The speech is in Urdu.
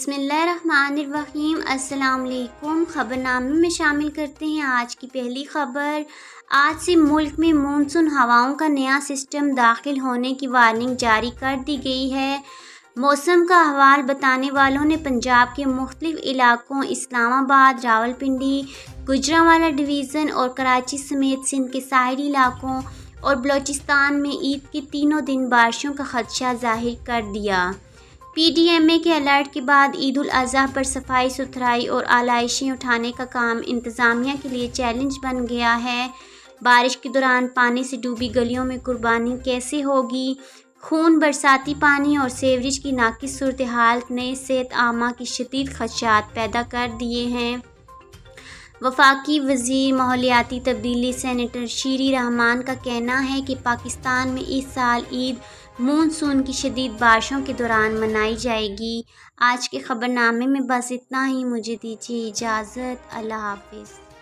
بسم اللہ الرحمن الرحیم۔ السلام علیکم۔ خبرنامے میں شامل کرتے ہیں آج کی پہلی خبر۔ آج سے ملک میں مونسون ہواؤں کا نیا سسٹم داخل ہونے کی وارننگ جاری کر دی گئی ہے۔ موسم کا احوال بتانے والوں نے پنجاب کے مختلف علاقوں اسلام آباد، راولپنڈی، گوجرانوالہ ڈویژن اور کراچی سمیت سندھ کے ساحلی علاقوں اور بلوچستان میں عید کے تینوں دن بارشوں کا خدشہ ظاہر کر دیا۔ پی ڈی ایم اے کے الرٹ کے بعد عید الاضحیٰ پر صفائی ستھرائی اور آلائشیں اٹھانے کا کام انتظامیہ کے لیے چیلنج بن گیا ہے۔ بارش کے دوران پانی سے ڈوبی گلیوں میں قربانی کیسے ہوگی؟ خون، برساتی پانی اور سیوریج کی ناقص صورتحال نے صحت عامہ کی شدید خدشات پیدا کر دیے ہیں۔ وفاقی وزیر ماحولیاتی تبدیلی سینیٹر شیری رحمان کا کہنا ہے کہ پاکستان میں اس سال عید مونسون کی شدید بارشوں کے دوران منائی جائے گی۔ آج کے خبرنامے میں بس اتنا ہی۔ مجھے دیجیے اجازت۔ اللہ حافظ۔